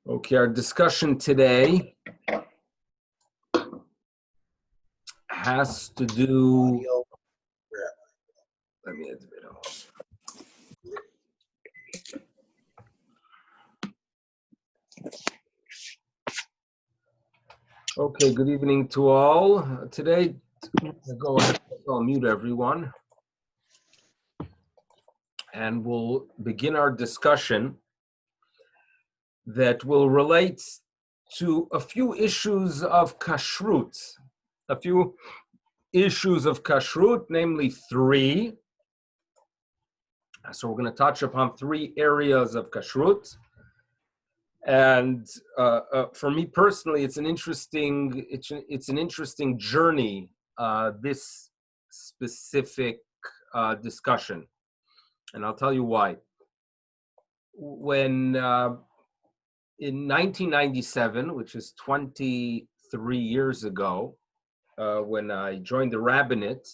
Okay, our discussion today has to do. Let me add the video. Okay, good evening to all. Today, go ahead, I'll mute everyone. And we'll begin our discussion that will relate to a few issues of kashrut. Namely three. So we're going to touch upon three areas of kashrut. And for me personally, it's an interesting journey. This specific discussion, and I'll tell you why. When in 1997, which is 23 years ago, when I joined the rabbinate,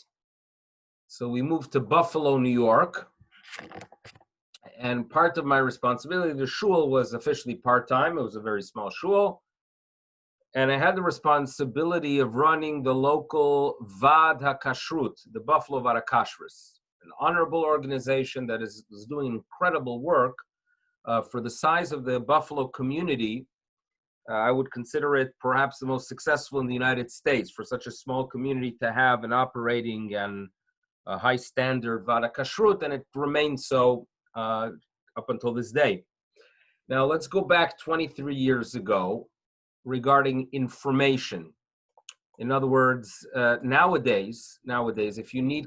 so we moved to Buffalo, New York. And part of my responsibility, the shul was officially part-time. It was a very small shul. And I had the responsibility of running the local Vad HaKashrut, the Buffalo Vad HaKashrus, an honorable organization that is doing incredible work for the size of the Buffalo community. I would consider it perhaps the most successful in the United States for such a small community to have an operating and a high standard Vad HaKashrut, and it remains so up until this day. Now let's go back 23 years ago regarding information. In other words, nowadays, if you need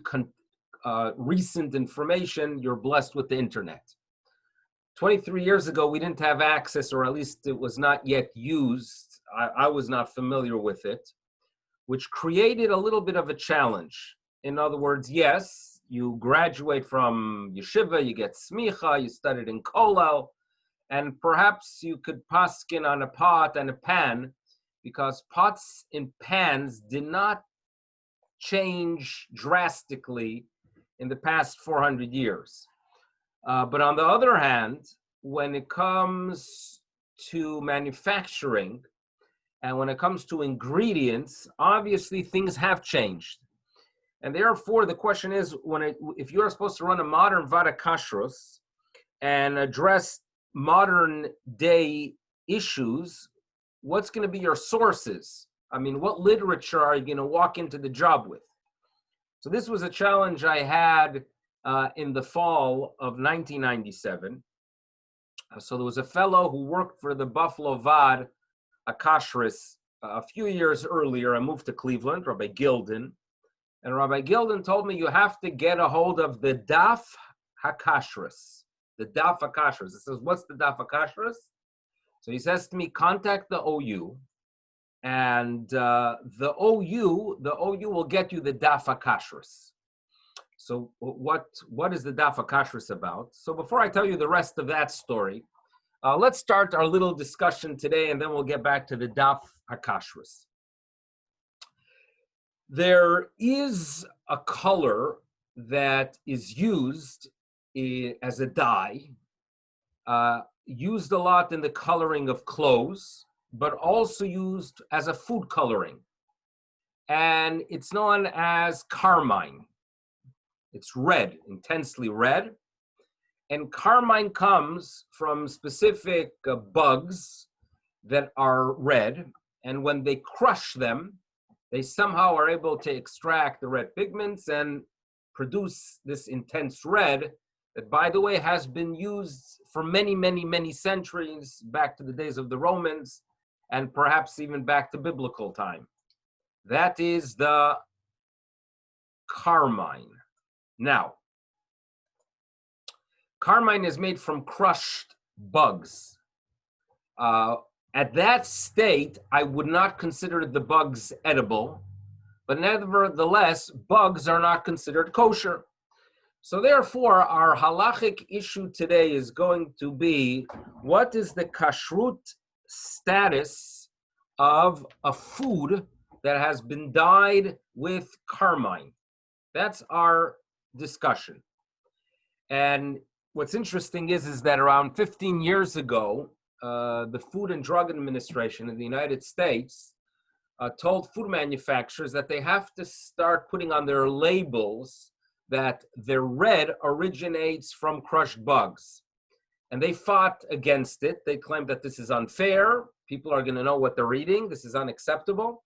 recent information, you're blessed with the internet. 23 years ago, we didn't have access, or at least it was not yet used. I was not familiar with it, which created a little bit of a challenge. In other words, yes, you graduate from yeshiva, you get smicha, you studied in kollel, and perhaps you could paskin on a pot and a pan, because pots and pans did not change drastically in the past 400 years. But on the other hand, when it comes to manufacturing and when it comes to ingredients, obviously things have changed. And therefore, the question is, if you are supposed to run a modern Vad HaKashrus and address modern day issues, what's going to be your sources? I mean, what literature are you going to walk into the job with? So this was a challenge I had in the fall of 1997. So there was a fellow who worked for the Buffalo Vad HaKashrus a few years earlier. I moved to Cleveland, Rabbi Gilden. And Rabbi Gilden told me you have to get a hold of the Daf HaKashrus. The Daf HaKashrus. It says, what's the Daf HaKashrus? So he says to me, contact the OU. And the OU will get you the Daf HaKashrus. So what is the Daf HaKashrus about? So before I tell you the rest of that story, let's start our little discussion today, and then we'll get back to the Daf HaKashrus. There is a color that is used as a dye, used a lot in the coloring of clothes, but also used as a food coloring. And it's known as Carmine. It's red, intensely red. And Carmine comes from specific bugs that are red. And when they crush them, they somehow are able to extract the red pigments and produce this intense red that, by the way, has been used for many, many, many centuries, back to the days of the Romans, and perhaps even back to biblical time. That is the Carmine. Now, Carmine is made from crushed bugs. At that state, I would not consider the bugs edible, but nevertheless, bugs are not considered kosher. So therefore, our halachic issue today is going to be, what is the kashrut status of a food that has been dyed with carmine? That's our discussion. And what's interesting is that around 15 years ago, the Food and Drug Administration in the United States told food manufacturers that they have to start putting on their labels that their red originates from crushed bugs. And they fought against it. They claimed that this is unfair. People are going to know what they're eating. This is unacceptable.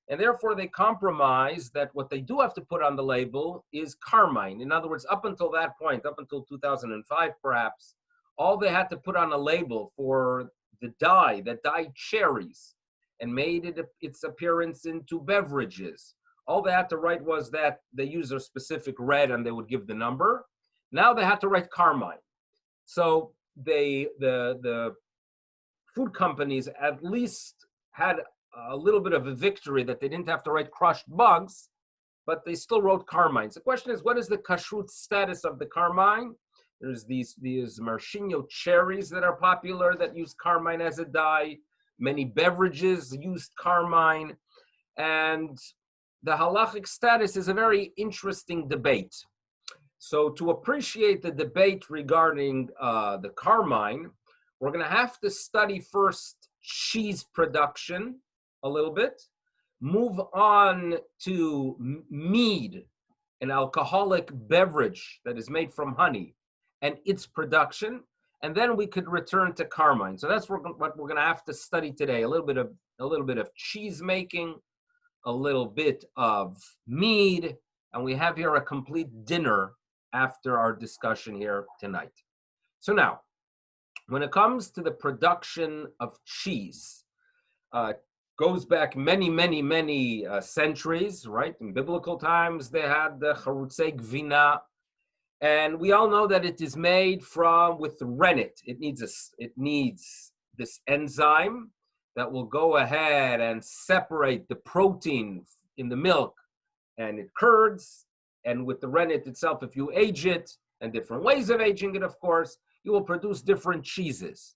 And therefore, they compromised that what they do have to put on the label is Carmine. In other words, up until that point, up until 2005 perhaps, all they had to put on a label for the dye that dyed cherries and made it its appearance into beverages, all they had to write was that they use a specific red and they would give the number. Now they had to write Carmine. So the food companies at least had a little bit of a victory that they didn't have to write crushed bugs, but they still wrote Carmine. So the question is, what is the kashrut status of the Carmine? There's these maraschino cherries that are popular that use Carmine as a dye. Many beverages used Carmine. And the halachic status is a very interesting debate. So to appreciate the debate regarding the Carmine, we're going to have to study first cheese production a little bit, move on to mead, an alcoholic beverage that is made from honey, and its production, and then we could return to Carmine. So that's what we're going to have to study today: a little bit of cheese making, a little bit of mead, and we have here a complete dinner after our discussion here tonight. So now, when it comes to the production of cheese, goes back many centuries, right? In biblical times, they had the charutzei gvina, and we all know that it is made with rennet. It needs this enzyme that will go ahead and separate the protein in the milk and it curds. And with the rennet itself, if you age it, and different ways of aging it, of course, you will produce different cheeses.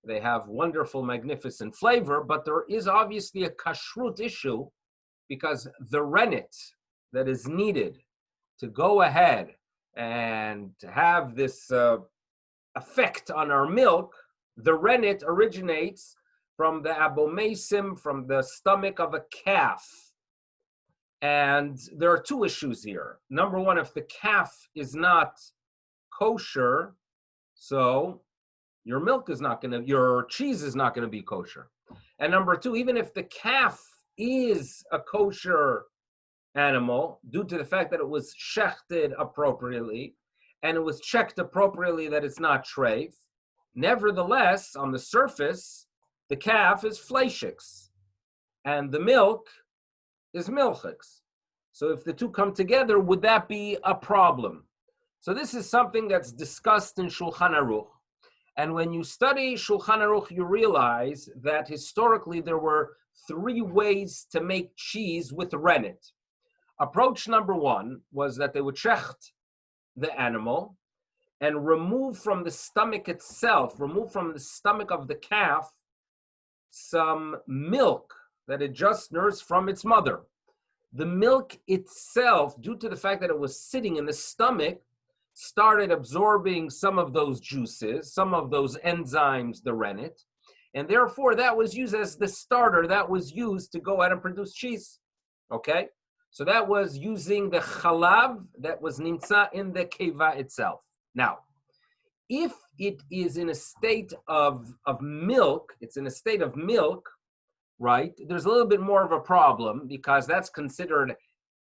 They have wonderful, magnificent flavor, but there is obviously a kashrut issue because the rennet that is needed to go ahead and have this effect on our milk, the rennet originates from the abomesim, from the stomach of a calf. And there are two issues here. Number one, if the calf is not kosher, so your cheese is not going to be kosher. And number two, even if the calf is a kosher animal, due to the fact that it was shechted appropriately, and it was checked appropriately that it's not treif, nevertheless, on the surface, the calf is fleishix, and the milk is milchix. So if the two come together, would that be a problem? So this is something that's discussed in Shulchan Aruch. And when you study Shulchan Aruch, you realize that historically there were three ways to make cheese with rennet. Approach number one was that they would shecht the animal and remove from the stomach itself, remove from the stomach of the calf, some milk that it just nursed from its mother. The milk itself, due to the fact that it was sitting in the stomach, started absorbing some of those juices, some of those enzymes, the rennet, and therefore that was used as the starter that was used to go out and produce cheese. Okay? So that was using the chalav that was nimtza in the keva itself. Now, if it is in a state of milk, it's in a state of milk, right? There's a little bit more of a problem because that's considered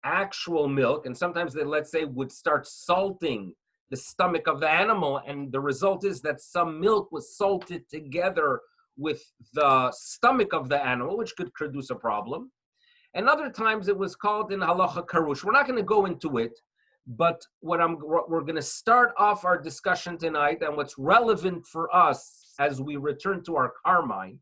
actual milk, and sometimes they, let's say, would start salting the stomach of the animal, and the result is that some milk was salted together with the stomach of the animal, which could produce a problem. And other times it was called in halacha karush. We're not going to go into it, but we're going to start off our discussion tonight, and what's relevant for us as we return to our Carmine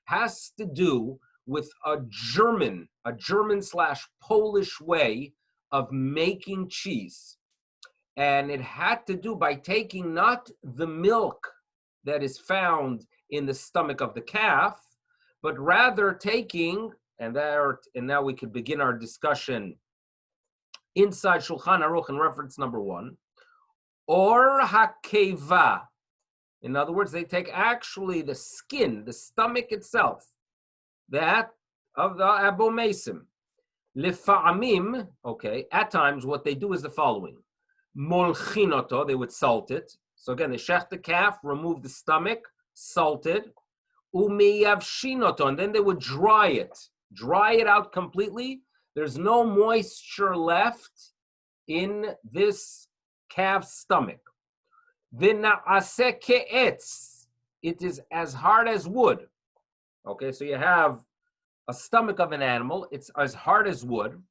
has to do with a German/Polish way of making cheese. And it had to do by taking not the milk that is found in the stomach of the calf, but rather taking, and now we could begin our discussion inside Shulchan Aruch in reference number one, or hakeva. In other words, they take actually the skin, the stomach itself, that of the abomesim. Lefa'amim, okay, at times what they do is the following. Molchinoto, they would salt it. So again, they shech the calf, remove the stomach, salt it. Umeyavshinoto, and then they would dry it out completely. There's no moisture left in this calf's stomach. V'na'aseh ke'etz, it is as hard as wood. Okay, so you have a stomach of an animal, it's as hard as wood,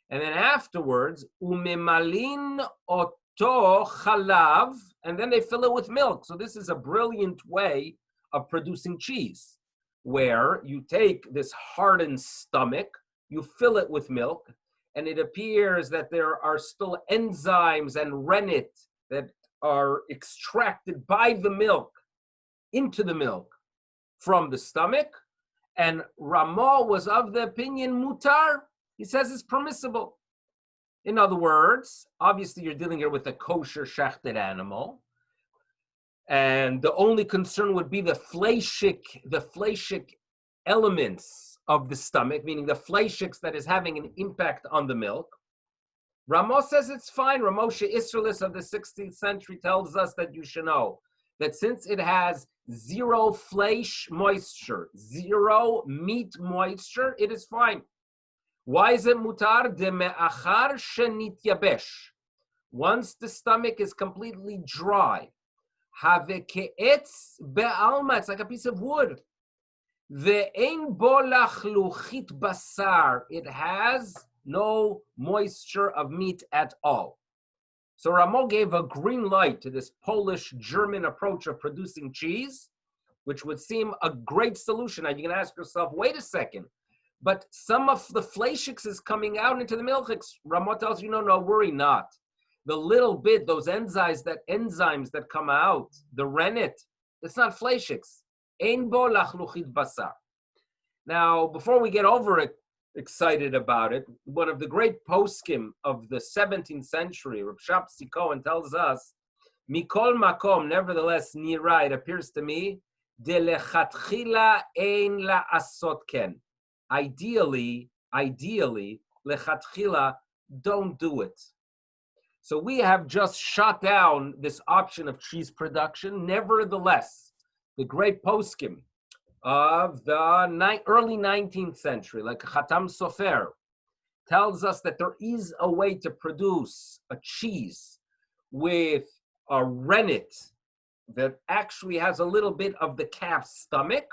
and then afterwards, umemalin oto chalav, and then they fill it with milk. So this is a brilliant way of producing cheese, where you take this hardened stomach, you fill it with milk, and it appears that there are still enzymes and rennet that are extracted by the milk into the milk from the stomach. And Ramo was of the opinion mutar. He says it's permissible. In other words, obviously you're dealing here with a kosher shechted animal, and the only concern would be the fleishic elements of the stomach, meaning the fleishiks that is having an impact on the milk. Ramo says it's fine. Ramosha Israelis of the 16th century tells us that you should know that since it has zero flesh moisture, zero meat moisture, it is fine. Why is it mutar? De me'achar shenit yabesh. Once the stomach is completely dry, have ke'etz be'alma, it's like a piece of wood. Ve'ein bo lachluchit basar, it has no moisture of meat at all. So Ramo gave a green light to this Polish-German approach of producing cheese, which would seem a great solution. Now you can ask yourself, wait a second, but some of the fleishiks is coming out into the milchiks. Ramo tells you, no, worry not. The little bit, those enzymes that come out, the rennet, it's not fleishiks. Ein bo lachluchit basar. Now, before we get excited about it, one of the great poskim of the 17th century, Reb Shapsi Cohen, tells us, Mikol makom, nevertheless, nira, it appears to me, de lechatchila ein la'asot ken. Ideally, lechatchila, don't do it. So we have just shot down this option of cheese production. Nevertheless, the great poskim of the early 19th century, like Khatam Sofer, tells us that there is a way to produce a cheese with a rennet that actually has a little bit of the calf's stomach,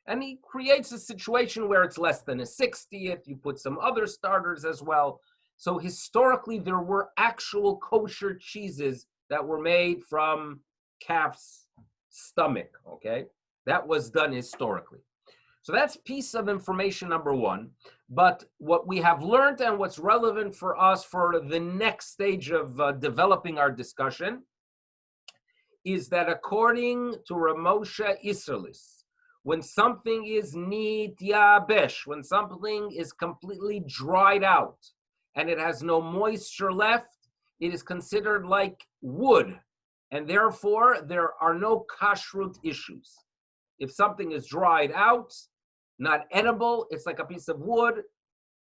and he creates a situation where it's less than a 60th. You put some other starters as well. So historically, there were actual kosher cheeses that were made from calf's stomach, okay? That was done historically. So that's piece of information number one. But what we have learned and what's relevant for us for the next stage of developing our discussion is that according to Ramosha Israelis, when something is nit yabesh, when something is completely dried out and it has no moisture left, it is considered like wood. And therefore, there are no kashrut issues. If something is dried out, not edible, it's like a piece of wood,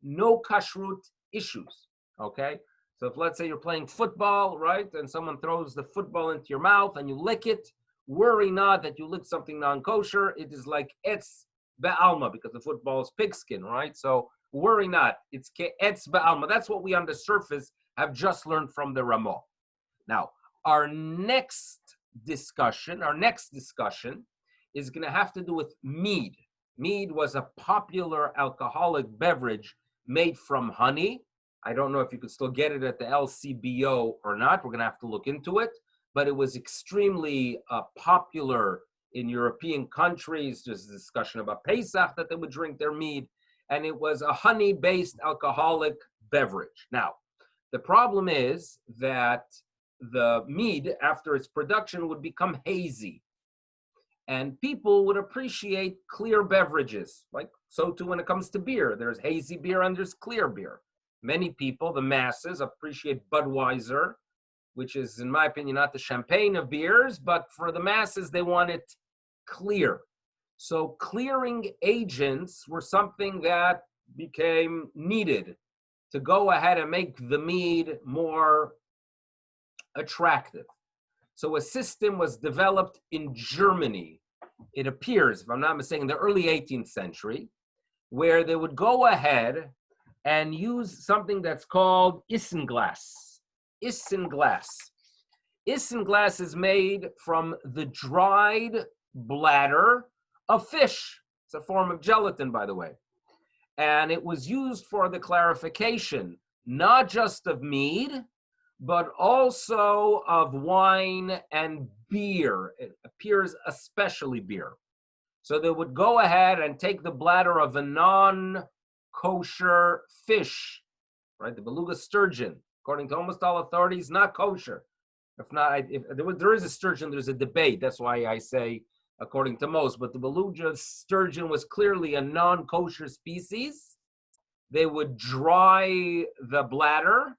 no kashrut issues, okay? So if, let's say, you're playing football, right, and someone throws the football into your mouth and you lick it, worry not that you lick something non-kosher. It is like etz be'alma, because the football is pigskin, right? So worry not. It's etz be'alma. That's what we on the surface have just learned from the Ramah. Now, our next discussion is going to have to do with mead. Mead was a popular alcoholic beverage made from honey. I don't know if you could still get it at the LCBO or not. We're going to have to look into it. But it was extremely popular in European countries. There's a discussion about Pesach that they would drink their mead. And it was a honey-based alcoholic beverage. Now, the problem is that the mead, after its production, would become hazy. And people would appreciate clear beverages. Like, so too when it comes to beer. There's hazy beer and there's clear beer. Many people, the masses, appreciate Budweiser, which is, in my opinion, not the champagne of beers, but for the masses, they want it clear. So clearing agents were something that became needed to go ahead and make the mead more attractive. So a system was developed in Germany, it appears, if I'm not mistaken, in the early 18th century, where they would go ahead and use something that's called Isinglass. Isinglass. Isinglass is made from the dried bladder of fish. It's a form of gelatin, by the way. And it was used for the clarification, not just of mead, but also of wine and beer. It appears especially beer. So they would go ahead and take the bladder of a non-kosher fish, right? The beluga sturgeon, according to almost all authorities, not kosher. If not, if there is a sturgeon, there's a debate. That's why I say according to most. But the beluga sturgeon was clearly a non-kosher species. They would dry the bladder,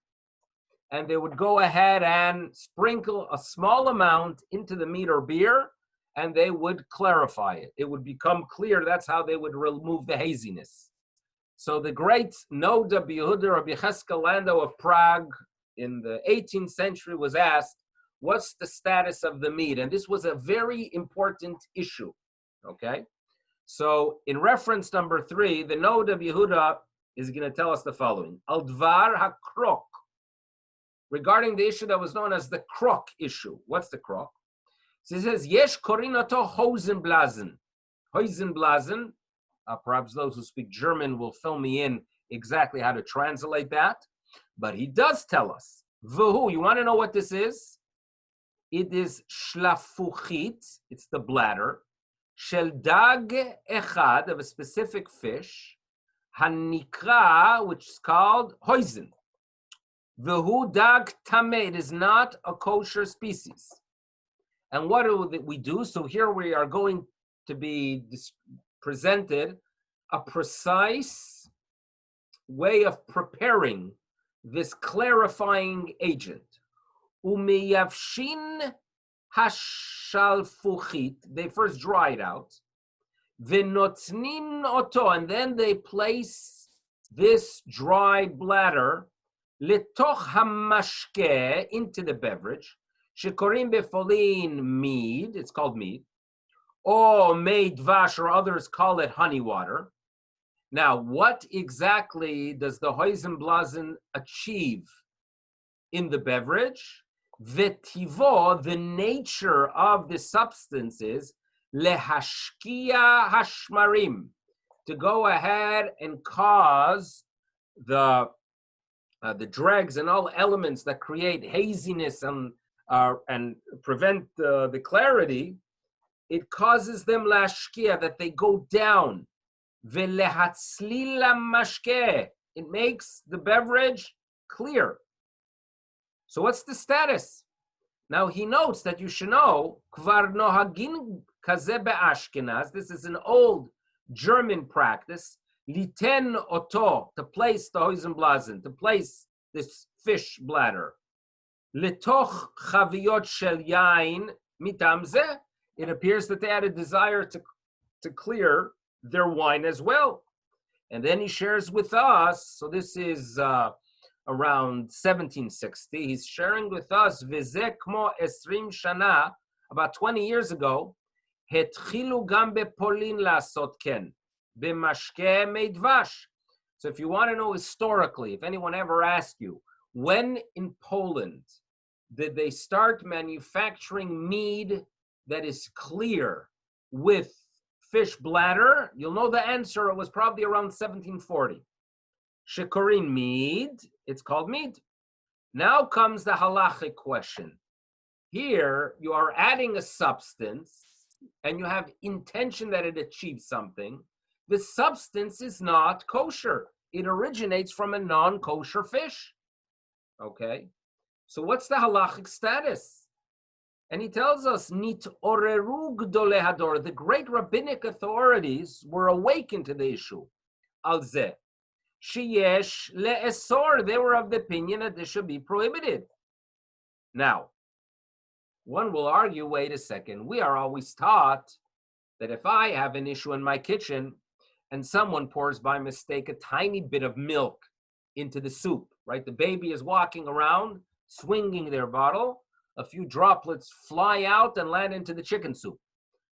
and they would go ahead and sprinkle a small amount into the mead or beer, and they would clarify it. It would become clear. That's how they would remove the haziness. So the great Noda Yehuda Rabbi Cheskel Landau of Prague in the 18th century was asked, what's the status of the mead? And this was a very important issue, okay? So in reference number 3, the Noda Yehuda is going to tell us the following. Al Dvar HaKrok, regarding the issue that was known as the krok issue. What's the krok? So it says, Yesh korinato Hosenblasen. Hosenblasen, perhaps those who speak German will fill me in exactly how to translate that. But he does tell us, Vuhu, you want to know what this is? It is shlafuchit, it's the bladder, shel dag echad, of a specific fish, hanikra, which is called hoisin. V'hu dag tameh, it is not a kosher species. And what do we do? So here we are going to be presented a precise way of preparing this clarifying agent. Umeyavshin hashalfuchit, they first dry it out. V'notnin oto, and then they place this dried bladder letoch hamashke, into the beverage, shekorim befolin mead, it's called mead, or mei dvash, or others call it honey water. Now, what exactly does the Hoisenblasen achieve in the beverage? Vetivo, the nature of the substance is lehashkia hashmarim, to go ahead and cause the dregs and all elements that create haziness and prevent the clarity. It causes them lashkia, that they go down. Velehatzlila mashke, it makes the beverage clear. So what's the status? Now he notes that you should know, kvar nohagin kaze be'ashkenaz, this is an old German practice, liten oto, to place the Hoisenblasen, to place this fish bladder, letoch chaviyot shel yain mitam zeh, it appears that they had a desire to clear their wine as well. And then he shares with us, so this is around 1760, he's sharing with us, v'zeh kmo 20 shana, about 20 years ago, hetchilu gam bePolin lasot ken, b'mashke mei dvash. So if you want to know historically, if anyone ever asked you, when in Poland did they start manufacturing mead that is clear with fish bladder, you'll know the answer. It was probably around 1740. Shekorin mead, it's called mead. Now comes the halachic question. Here, you are adding a substance, and you have intention that it achieves something. The substance is not kosher. It originates from a non-kosher fish. Okay? So what's the halachic status? And he tells us, Nit oreru gdolei hador, the great rabbinic authorities were awakened to the issue. Al zeh, sheyesh le'esor, they were of the opinion that this should be prohibited. Now, one will argue, wait a second, we are always taught that if I have an issue in my kitchen and someone pours by mistake a tiny bit of milk into the soup, right? The baby is walking around, swinging their bottle, a few droplets fly out and land into the chicken soup.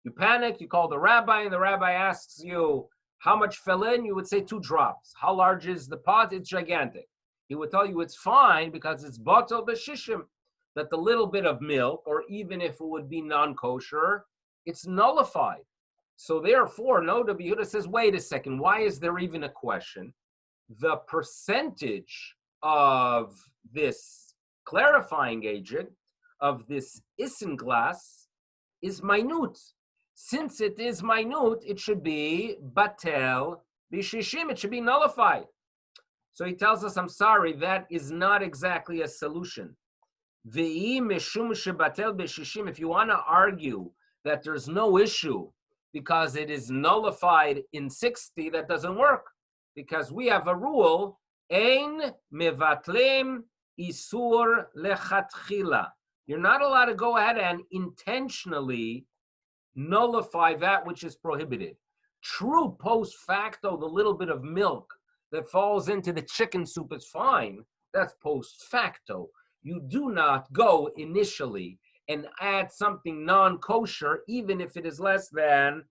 You panic, you call the rabbi, and the rabbi asks you, how much fell in? You would say 2 drops. How large is the pot? It's gigantic. He would tell you it's fine because it's batel b'shishim, that the little bit of milk, or even if it would be non-kosher, it's nullified. So therefore, no, Rabbi Yehuda says, wait a second, why is there even a question? The percentage of this clarifying agent, of this Isinglass, is minute. Since it is minute, it should be batel b'shishim, it should be nullified. So he tells us, I'm sorry, that is not exactly a solution. If you want to argue that there's no issue because it is nullified in 60, that doesn't work. Because we have a rule, ein mevatlem isur lechatchila. You're not allowed to go ahead and intentionally nullify that which is prohibited. True post facto, the little bit of milk that falls into the chicken soup is fine. That's post facto. You do not go initially and add something non-kosher, even if it is less than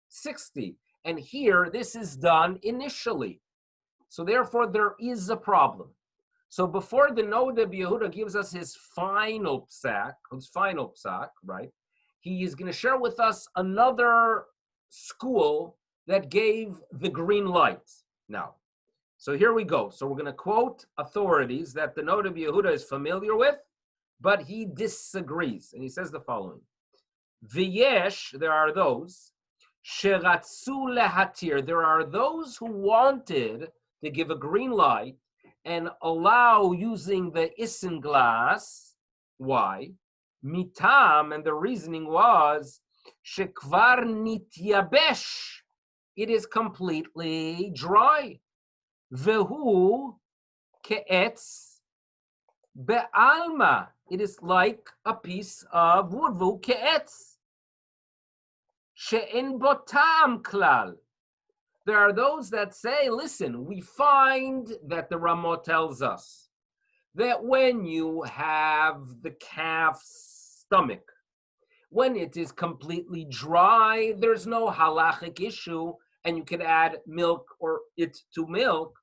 60. And here, this is done initially. So therefore, there is a problem. So before the Noda Yehuda gives us his final psak, right? He is going to share with us another school that gave the green light. Now, so here we go. So we're going to quote authorities that the Noda Yehuda is familiar with, but he disagrees. And he says the following. V'yesh, there are those, sheratzu lehatir, there are those who wanted to give a green light and allow using the Isinglass. Why? Mitam, and the reasoning was, shekvar nityabesh, it is completely dry. Vehu ke'etz be'alma, it is like a piece of wood. Vehu ke'etz she'en botam klal. There are those that say, listen, we find that the Ramah tells us that when you have the calf's stomach, when it is completely dry, there's no halachic issue, and you can add milk or it to milk.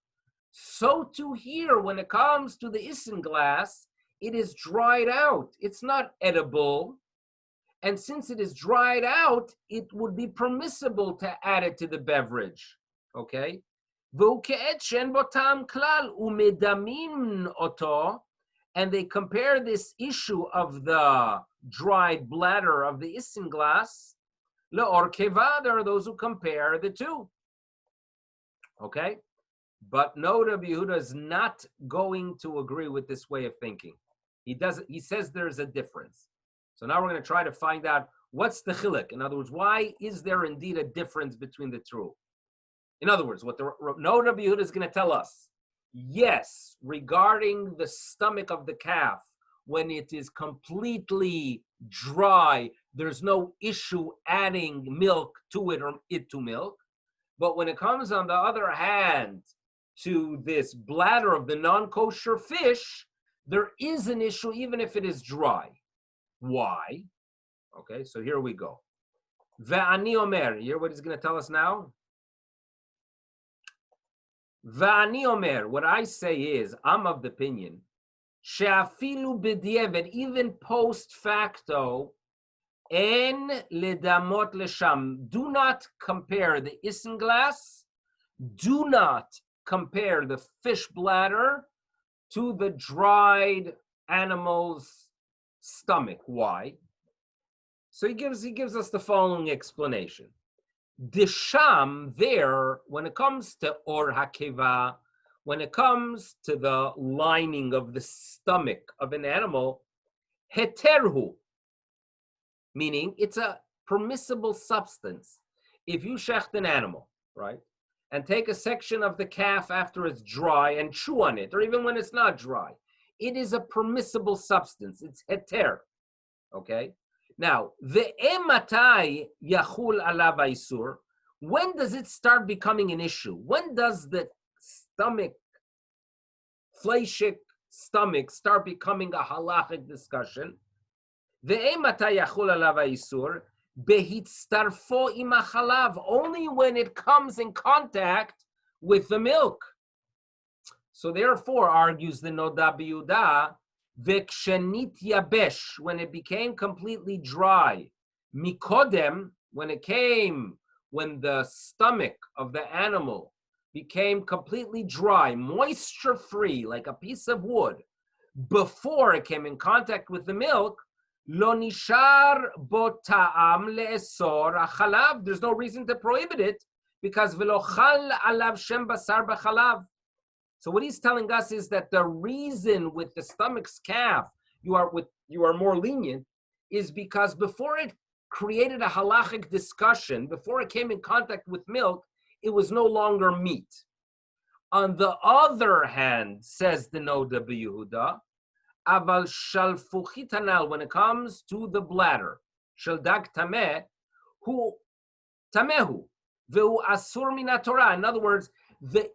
So too here, when it comes to the Isinglass, it is dried out. It's not edible. And since it is dried out, it would be permissible to add it to the beverage. Okay? And they compare this issue of the dried bladder of the Isinglass, le'or, there are those who compare the two. Okay? But no, Rabbi Yehuda is not going to agree with this way of thinking. He says there's a difference. So now we're going to try to find out what's the chilek. In other words, why is there indeed a difference between the two? In other words, what the no Rabbi Yehuda is going to tell us, yes, regarding the stomach of the calf, when it is completely dry, there's no issue adding milk to it or it to milk. But when it comes, on the other hand, to this bladder of the non-kosher fish, there is an issue even if it is dry. Why? Okay, so here we go. Ve'ani omer, you hear what he's going to tell us now? Ve'ani omer, what I say is, I'm of the opinion, she'afilu b'diavad, even post facto, en ledamot lesham, do not compare the Isinglass, do not compare the fish bladder to the dried animal's stomach. Why? So he gives us the following explanation. The sham there, when it comes to or hakeva, when it comes to the lining of the stomach of an animal, heterhu, meaning it's a permissible substance. If you shecht an animal, right, and take a section of the calf after it's dry and chew on it, or even when it's not dry, it is a permissible substance. It's heter. Okay? Now, ve'ematai yachul alav haisur. When does it start becoming an issue? When does the fleishik stomach start becoming a halachic discussion? Ve'ematai yachul alav haisur behitztarfo im hachalav. Only when it comes in contact with the milk. So therefore, argues the Noda B'Yehuda, v'kshenit yabesh, when it became completely dry, mikodem, when the stomach of the animal became completely dry, moisture-free, like a piece of wood, before it came in contact with the milk, lo nishar bo ta'am le'esor hachalav. There's no reason to prohibit it, because v'lo chal alav shem basar b'chalav. So what he's telling us is that the reason with the stomach's calf you are more lenient is because before it created a halachic discussion, before it came in contact with milk, it was no longer meat. On the other hand, says the Noda B'Yehuda, aval shalfuchit hanal, when it comes to the bladder, shel dag tameh, hu tamehu, ve'hu asur min haTorah. In other words, the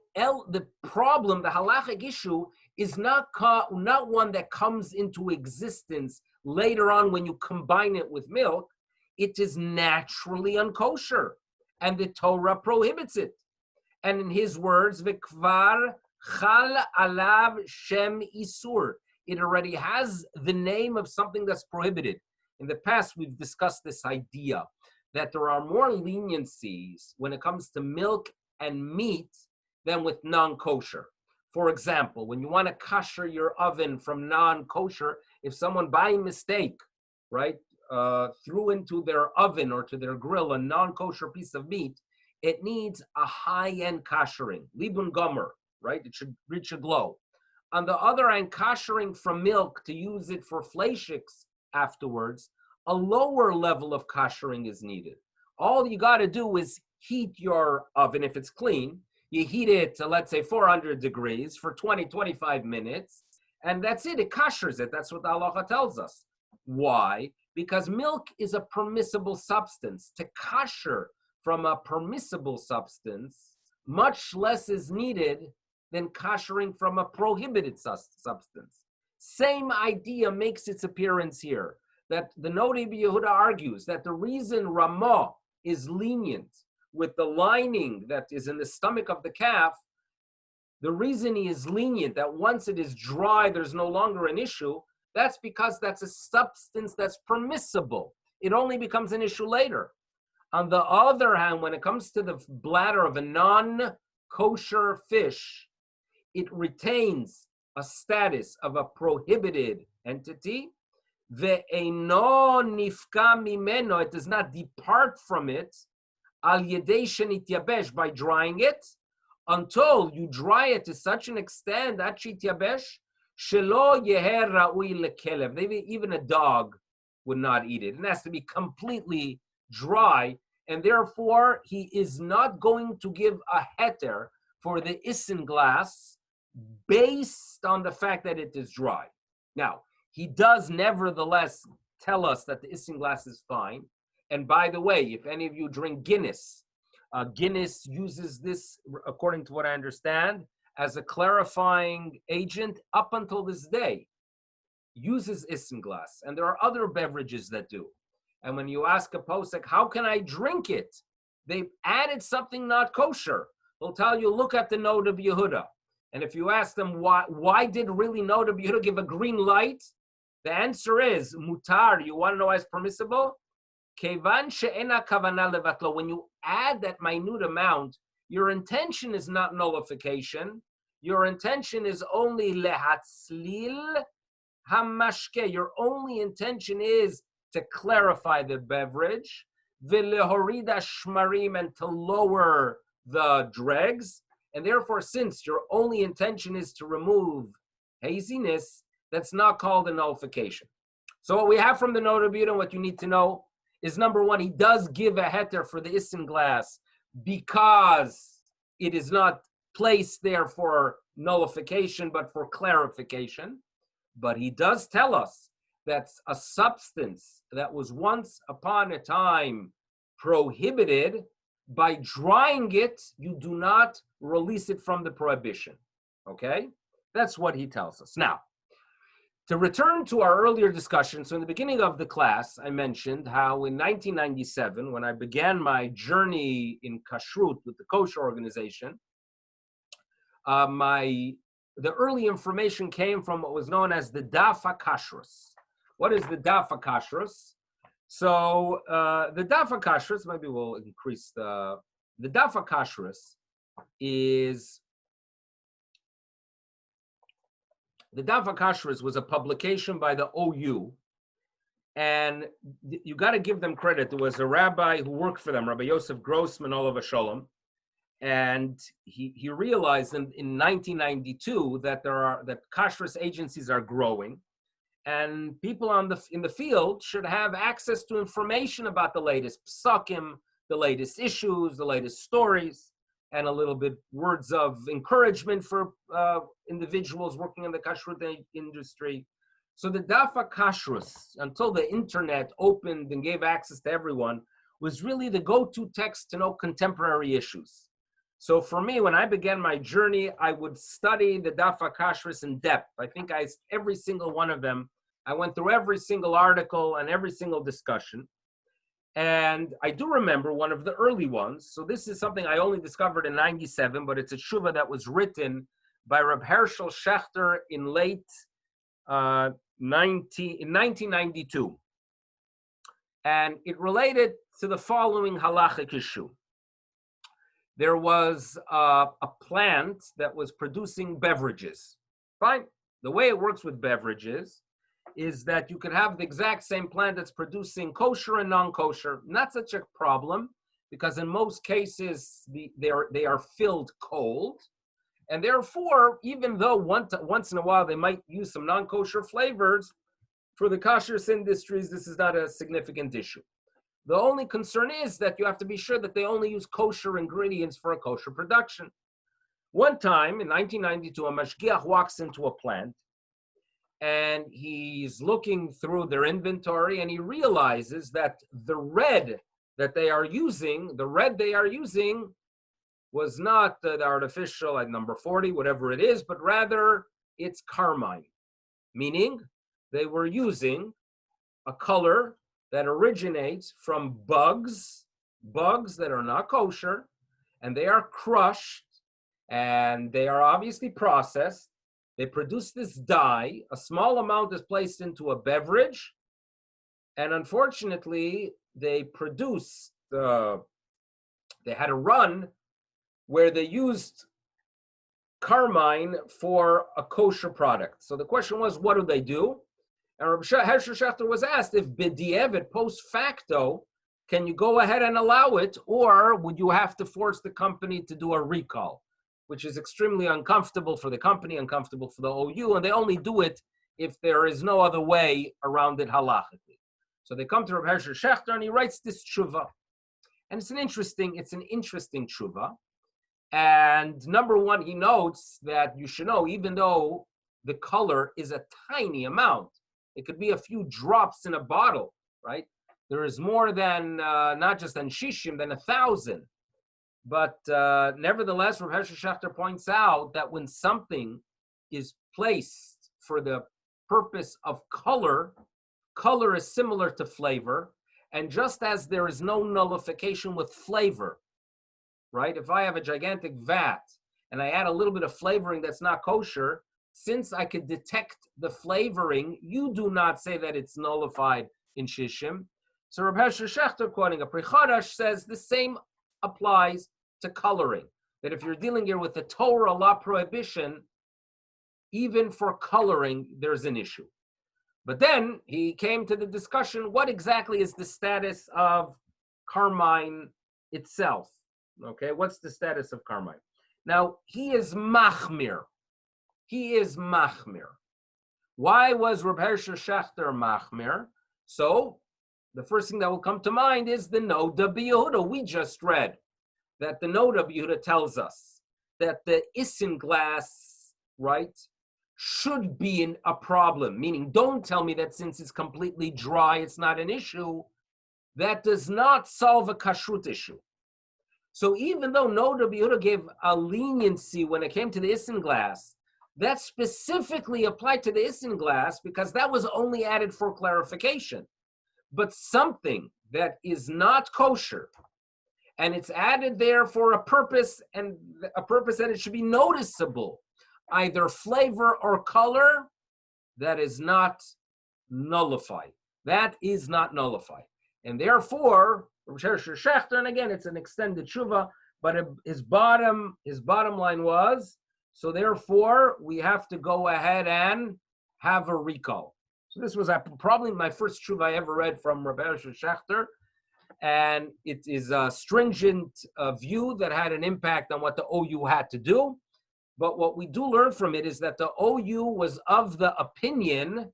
problem, the halachic issue, is not one that comes into existence later on when you combine it with milk. It is naturally unkosher, and the Torah prohibits it. And in his words, v'kvar chal alav shem isur. It already has the name of something that's prohibited. In the past, we've discussed this idea that there are more leniencies when it comes to milk and meat than with non-kosher. For example, when you want to kosher your oven from non-kosher, if someone by mistake, right, threw into their oven or to their grill a non-kosher piece of meat, it needs a high-end koshering, libun gomer, right? It should reach a glow. On the other hand, koshering from milk to use it for fleishiks afterwards, a lower level of koshering is needed. All you got to do is heat your oven if it's clean. You heat it to, let's say, 400 degrees for 20, 25 minutes, and that's it. It koshers it. That's what the halacha tells us. Why? Because milk is a permissible substance. To kosher from a permissible substance, much less is needed than koshering from a prohibited substance. Same idea makes its appearance here. That the Noda B'Yehuda argues that the reason Ramah is lenient with the lining that is in the stomach of the calf, the reason he is lenient, that once it is dry, there's no longer an issue, that's because that's a substance that's permissible. It only becomes an issue later. On the other hand, when it comes to the bladder of a non-kosher fish, it retains a status of a prohibited entity. Ve'eino nifka mimeno, it does not depart from it, al yedei shenit yabesh, by drying it, until you dry it to such an extent that shit yabesh, shelo yeher ra'ui lekelev. Even a dog would not eat it. It has to be completely dry, and therefore he is not going to give a heter for the Isinglass based on the fact that it is dry. Now, he does nevertheless tell us that the Isinglass is fine. And by the way, if any of you drink Guinness, Guinness uses this, according to what I understand, as a clarifying agent up until this day, uses Isinglass. And there are other beverages that do. And when you ask a posek, how can I drink it? They've added something not kosher. They'll tell you, look at the Noda B'Yehuda. And if you ask them, why did really Noda B'Yehuda give a green light? The answer is, mutar. You want to know why it's permissible? Kevan she'ena kavana levatlo. When you add that minute amount, your intention is not nullification. Your intention is only lehatzlil hamashke. Your only intention is to clarify the beverage, v'lehorida shmarim, and to lower the dregs. And therefore, since your only intention is to remove haziness, that's not called a nullification. So what we have from the Noda B'Yehuda, what you need to know, is number one, he does give a heter for the Isinglass because it is not placed there for nullification, but for clarification. But he does tell us that a substance that was once upon a time prohibited, by drying it, you do not release it from the prohibition. Okay? That's what he tells us. Now, to return to our earlier discussion, so in the beginning of the class, I mentioned how in 1997, when I began my journey in kashrut with the kosher organization, the early information came from what was known as the Daf HaKashrus. What is the Daf HaKashrus? So the Daf HaKashrus, maybe we'll increase the Daf HaKashrus is, the Daf HaKashrus was a publication by the OU, and you got to give them credit. There was a rabbi who worked for them, Rabbi Yosef Grossman, Olav Sholem, and he realized in 1992 that that kashrus agencies are growing, and people in the field should have access to information about the latest psukim, the latest issues, the latest stories, and a little bit words of encouragement for individuals working in the kashrut industry. So the Daf HaKashrus, until the internet opened and gave access to everyone, was really the go-to text to know contemporary issues. So for me, when I began my journey, I would study the Daf HaKashrus in depth. I think every single one of them, I went through every single article and every single discussion. And I do remember one of the early ones. So this is something I only discovered in 97, but it's a tshuva that was written by Reb Hershel Schachter in late 1992. And it related to the following halachic issue. There was a plant that was producing beverages. Fine. The way it works with beverages is that you could have the exact same plant that's producing kosher and non-kosher. Not such a problem, because in most cases they are filled cold, and therefore, even though once in a while they might use some non-kosher flavors, for the kosher industries this is not a significant issue. The only concern is that you have to be sure that they only use kosher ingredients for a kosher production. One time in 1992, a mashgiach walks into a plant, and he's looking through their inventory, and he realizes that the red they are using was not the artificial, like number 40, whatever it is, but rather it's Carmine, meaning they were using a color that originates from bugs that are not kosher, and they are crushed, and they are obviously processed. They produce this dye. A small amount is placed into a beverage, and unfortunately, they had a run where they used Carmine for a kosher product. So the question was, what do they do? And Rabbi Hershel Schachter was asked if b'di'evet, post facto, can you go ahead and allow it, or would you have to force the company to do a recall, which is extremely uncomfortable for the company, uncomfortable for the OU, and they only do it if there is no other way around it halachically. So they come to Rabbi Hershel Schachter, and he writes this tshuva. And it's an interesting tshuva. And number one, he notes that you should know, even though the color is a tiny amount, it could be a few drops in a bottle, right? There is more than, not just than shishim, than 1,000. But nevertheless, Rav Hershel Schachter points out that when something is placed for the purpose of color, color is similar to flavor. And just as there is no nullification with flavor, right? If I have a gigantic vat and I add a little bit of flavoring that's not kosher, since I could detect the flavoring, you do not say that it's nullified in shishim. So Rav Hershel Schachter, quoting a Pri Chadash, says the same applies to coloring. That if you're dealing here with the Torah law prohibition, even for coloring, there's an issue. But then he came to the discussion, what exactly is the status of Carmine itself? Okay, what's the status of Carmine? Now, he is machmir. He is machmir. Why was Reb Hershel Schachter machmir? So, the first thing that will come to mind is the Noda B'Yehuda we just read. That the Noda B'Yehuda tells us that the Isinglass, right, should be a problem, meaning don't tell me that since it's completely dry, it's not an issue. That does not solve a kashrut issue. So even though Noda B'Yehuda gave a leniency when it came to the Isinglass, that specifically applied to the Isinglass because that was only added for clarification. But something that is not kosher, and it's added there for a purpose, and a purpose that it should be noticeable, either flavor or color, that is not nullified. That is not nullified. And therefore, and again, it's an extended tshuva, but his bottom line was, so therefore, we have to go ahead and have a recall. So this was probably my first tshuva I ever read from Rabbi Shechter, and it is a stringent view that had an impact on what the OU had to do. But what we do learn from it is that the OU was of the opinion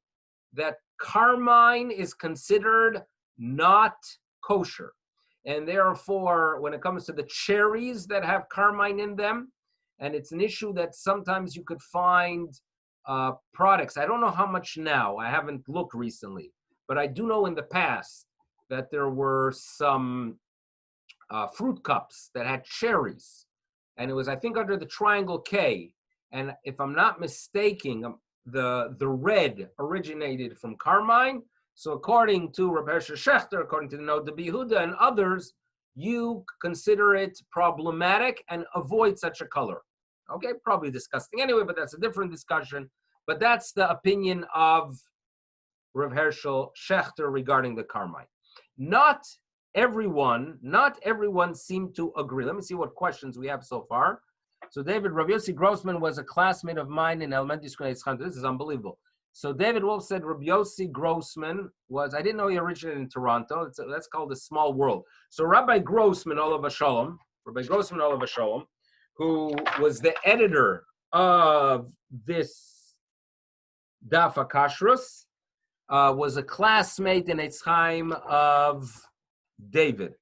that Carmine is considered not kosher. And therefore, when it comes to the cherries that have Carmine in them, and it's an issue that sometimes you could find products. I don't know how much now. I haven't looked recently. But I do know in the past that there were some fruit cups that had cherries. And it was, I think, under the triangle K. And if I'm not mistaken, the red originated from Carmine. So according to Rabbi Shechter, according to the Noda B'Yehuda and others, you consider it problematic and avoid such a color. Okay, probably disgusting anyway, but that's a different discussion. But that's the opinion of Rav Hershel Shechter regarding the Carmine. Not everyone seemed to agree. Let me see what questions we have so far. So David, Rav Yossi Grossman was a classmate of mine in elementary school. This is unbelievable. So David Wolf said Rav Yossi Grossman was, I didn't know he originated in Toronto. That's called a small world. So Rabbi Grossman, Olav Shalom, who was the editor of this Daf HaKashrus, was a classmate in Eitz Chaim of David.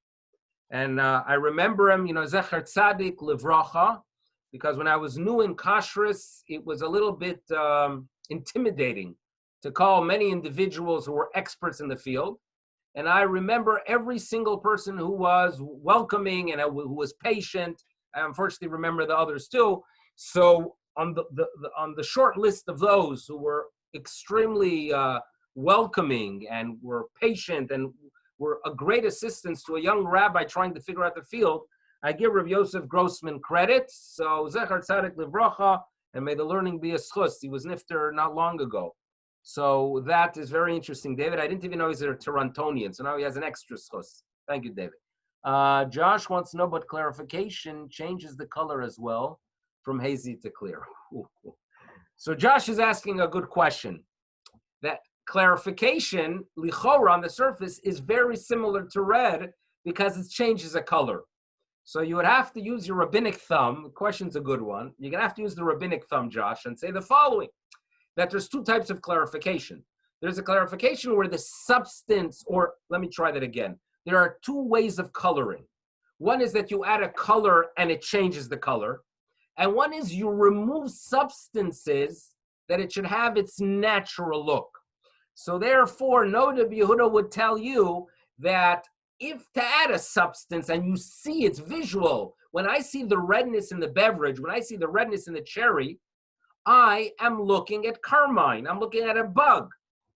And I remember him, Zecher Tzadik Livracha, because when I was new in Kashrus, it was a little bit intimidating to call many individuals who were experts in the field. And I remember every single person who was welcoming and who was patient. I unfortunately remember the others too. So on the short list of those who were extremely welcoming and were patient and were a great assistance to a young rabbi trying to figure out the field, I give Rav Yosef Grossman credit. So Zecher Tzadik Livracha, and may the learning be a schus. He was nifter not long ago. So that is very interesting, David. I didn't even know he's a Torontonian, so now he has an extra schus. Thank you, David. Josh wants to know, but clarification changes the color as well from hazy to clear. So Josh is asking a good question. That clarification, lichora, on the surface, is very similar to red because it changes a color. So you would have to use your rabbinic thumb. The question's a good one. You're going to have to use the rabbinic thumb, Josh, and say the following, that there's two types of clarification. There's a clarification where the substance, or let me try that again. There are two ways of coloring. One is that you add a color and it changes the color. And one is you remove substances that it should have its natural look. So therefore, Noda B'Yehuda would tell you that if to add a substance and you see it's visual, when I see the redness in the beverage, when I see the redness in the cherry, I am looking at Carmine. I'm looking at a bug.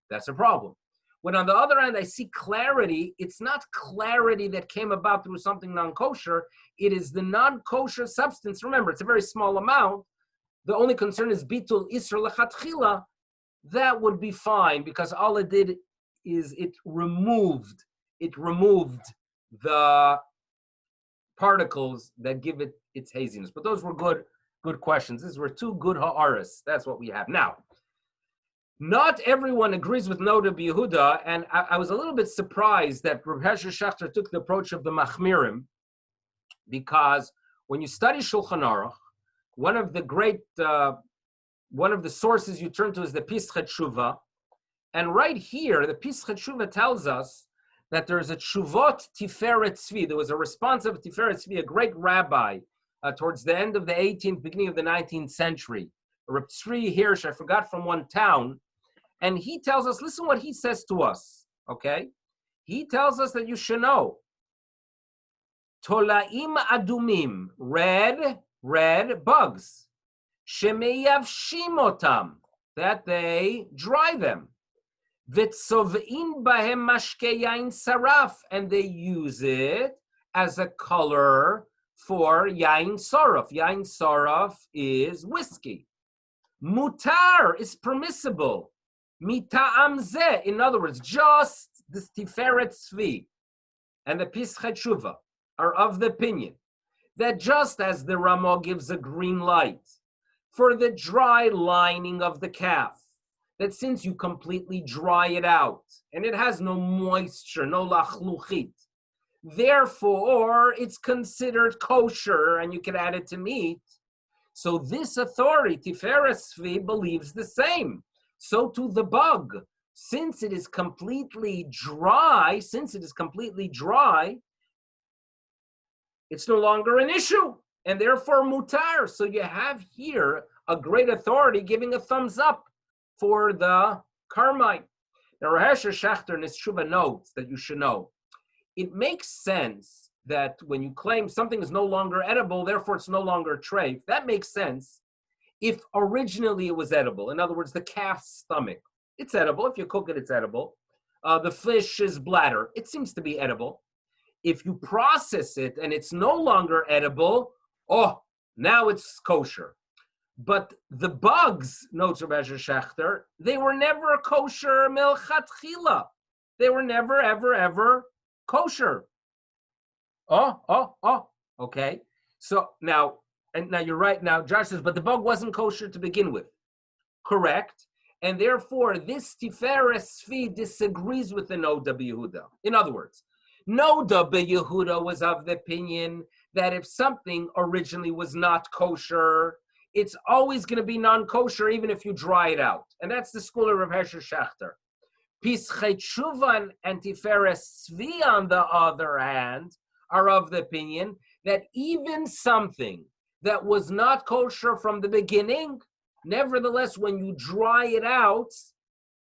That's a problem. When on the other hand, I see clarity, it's not clarity that came about through something non-kosher. It is the non-kosher substance. Remember, it's a very small amount. The only concern is bitul isra lechatchila. That would be fine because all it did is it removed the particles that give it its haziness. But those were good questions. These were two good ha'aras. That's what we have. Now, not everyone agrees with Noda B'Yehuda, and I was a little bit surprised that Rav Hershel Shechter took the approach of the Machmirim, because when you study Shulchan Aruch, one of the sources you turn to is the Pischei Tshuva, and right here, the Pischei Tshuva tells us that there is a Tshuvot Tiferet Tzvi. There was a response of Tiferet Tzvi, a great rabbi, towards the end of the 18th, beginning of the 19th century, Reb Tzri Hirsch, I forgot from one town, and he tells us, listen what he says to us, okay? He tells us that you should know. Tolaim adumim, red bugs. Shemeyavshim otam, that they dry them. Vitzov'in bahem mashke yain saraf, and they use it as a color for yain saraf. Yain saraf is whiskey. Mutar is permissible. Mita'am zeh, in other words, just the Tiferet Tzvi and the Pischei Tshuva are of the opinion that just as the Ramah gives a green light for the dry lining of the calf, that since you completely dry it out and it has no moisture, no lachluchit, therefore it's considered kosher and you can add it to meat. So this authority, Tiferet Tzvi, believes the same. So too the bug, since it is completely dry, it's no longer an issue, and therefore mutar. So you have here a great authority giving a thumbs up for the Carmine. Now, Rahesh Shachter in his Tshuva notes that you should know, it makes sense that when you claim something is no longer edible, therefore it's no longer treif. That makes sense if originally it was edible. In other words, the calf's stomach, it's edible. If you cook it, it's edible. The fish's bladder, it seems to be edible. If you process it and it's no longer edible, now it's kosher. But the bugs, notes Rabbi Shachter, they were never kosher milchatchila. They were never, ever kosher. Okay. So now you're right. Now Josh says, but the bug wasn't kosher to begin with. Correct. And therefore, this Tiferet Tzvi disagrees with the Noda B'Yehuda. In other words, Noda B'Yehuda was of the opinion that if something originally was not kosher, it's always going to be non-kosher even if you dry it out. And that's the school of Rav Hershel Shachter. Pischei Tshuva and Tiferet Tzvi, on the other hand, are of the opinion that even something that was not kosher from the beginning, nevertheless, when you dry it out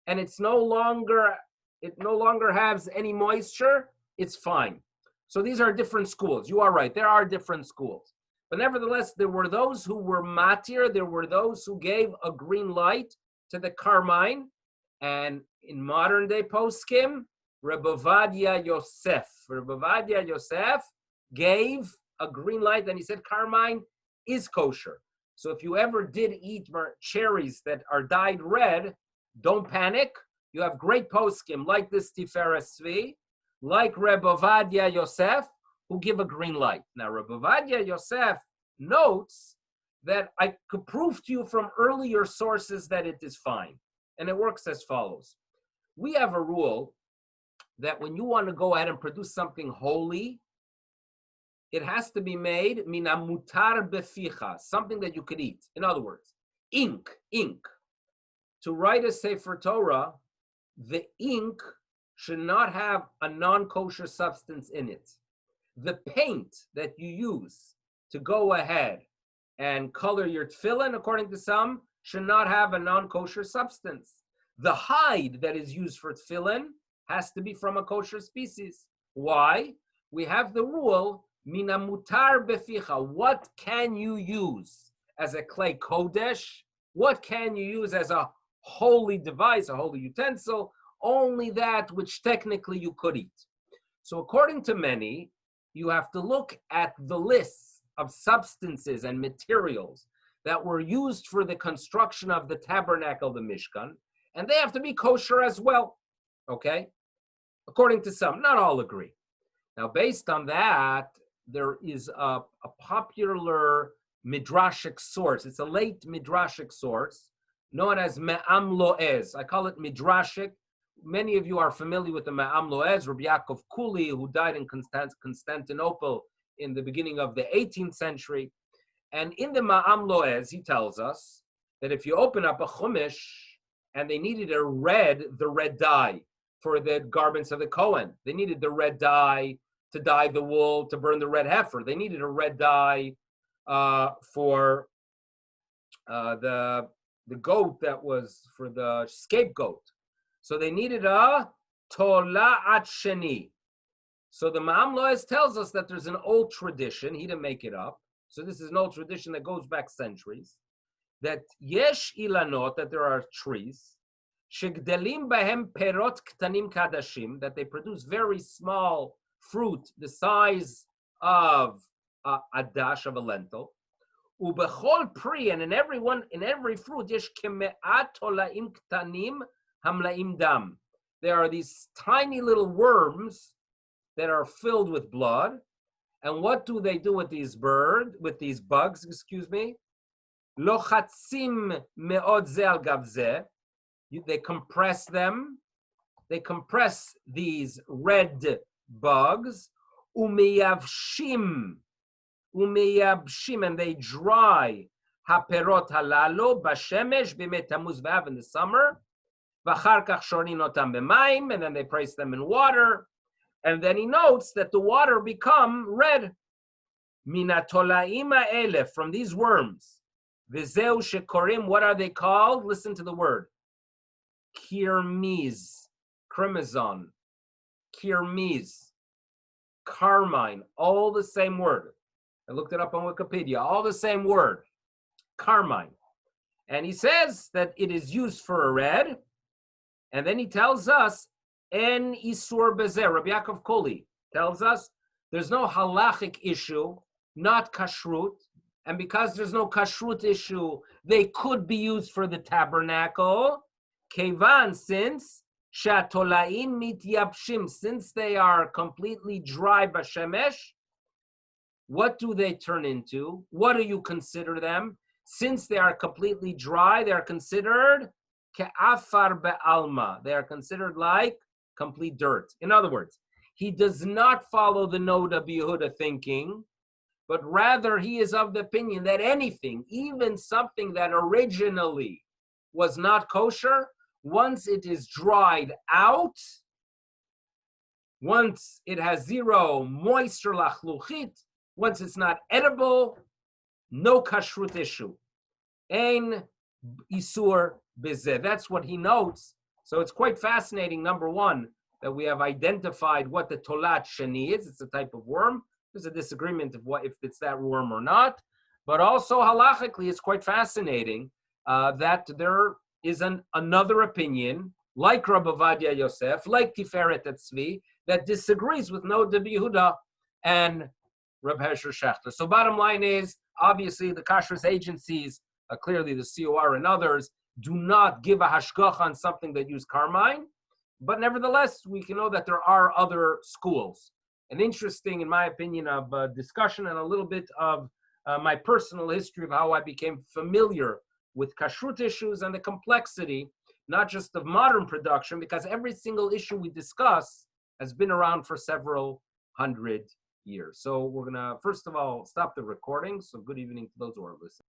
and it no longer has any moisture, it's fine. So these are different schools. You are right. There are different schools. But nevertheless, there were those who were matir. There were those who gave a green light to the Carmine. And in modern day poskim, Reb Ovadia Yosef. Reb Ovadia Yosef gave a green light, and he said Carmine is kosher. So if you ever did eat cherries that are dyed red, don't panic. You have great poskim like this Tiferet Tzvi, like Reb Ovadia Yosef, who give a green light. Now, Reb Ovadia Yosef notes that I could prove to you from earlier sources that it is fine. And it works as follows. We have a rule that when you want to go ahead and produce something holy, it has to be made mina mutar beficha, something that you could eat. In other words, ink. To write a Sefer Torah, the ink should not have a non-kosher substance in it. The paint that you use to go ahead and color your tefillin, according to some, should not have a non-kosher substance. The hide that is used for tefillin has to be from a kosher species. Why? We have the rule, mina mutar beficha. What can you use as a clay kodesh? What can you use as a holy device, a holy utensil? Only that which technically you could eat. So according to many, you have to look at the lists of substances and materials that were used for the construction of the tabernacle, the Mishkan, and they have to be kosher as well, okay? According to some, not all agree. Now, based on that, there is a popular midrashic source. It's a late midrashic source known as Me'am Lo'ez. I call it midrashic. Many of you are familiar with the Me'am Lo'ez, Rabbi Yaakov Kuli, who died in Constantinople in the beginning of the 18th century. And in the Me'am Lo'ez, he tells us that if you open up a chumash and they needed the red dye for the garments of the Kohen, they needed the red dye to dye the wool, to burn the red heifer. They needed a red dye for the goat that was for the scapegoat. So they needed a tola'at sheni. So the Ma'am Loez tells us that there's an old tradition. He didn't make it up. So this is an old tradition that goes back centuries. That yesh ilanot, that there are trees, shegdelim bahem perot ktanim kadashim, that they produce very small fruit the size of a dash of a lentil. Ubechol pri, and in every fruit, yesh keme'at tolaim ktanim hamlaim dam. There are these tiny little worms that are filled with blood. And what do they do with these bugs, excuse me? Lochatzim me'od ze al gav ze. They compress them. They compress these red bugs. Umeyavshim, and they dry haperot halalo bashemesh b'mei Tammuz v'Av in the summer. V'achar kach shorin otam b'mayim, and then they place them in water. And then he notes that the water become red. Minatolaim ha'elef, from these worms. V'zeu shekorim, what are they called? Listen to the word. Kirmiz, crimson, kirmiz, carmine, all the same word. I looked it up on Wikipedia, all the same word, carmine. And he says that it is used for a red, and then he tells us, en isur bezer, Rabbi Yaakov Koli tells us, there's no halachic issue, not kashrut, and because there's no kashrut issue, they could be used for the tabernacle. Kevan, since shatolaim mityapshim, since they are completely dry bashemesh, what do they turn into? What do you consider them? Since they are completely dry, they are considered ke'afar be'alma. They are considered like complete dirt. In other words, he does not follow the Noda B'Yehuda thinking, but rather he is of the opinion that anything, even something that originally was not kosher, once it is dried out, once it has zero moisture lachluchit, once it's not edible, no kashrut issue. Ein isur bezeh. That's what he notes. So it's quite fascinating, number one, that we have identified what the tolat sheni is. It's a type of worm. There's a disagreement of if it's that worm or not. But also halachically, it's quite fascinating that there is another opinion, like Rabbi Ovadia Yosef, like Tiferet Tzvi, that disagrees with Noda B'Yehuda and Rabbi Hersher Schachter. So bottom line is, obviously the kashrus agencies, clearly the COR and others, do not give a hashgacha on something that use carmine, but nevertheless, we can know that there are other schools. An interesting, in my opinion, of discussion and a little bit of my personal history of how I became familiar with kashrut issues and the complexity, not just of modern production, because every single issue we discuss has been around for several hundred years. So we're going to, first of all, stop the recording. So good evening to those who are listening.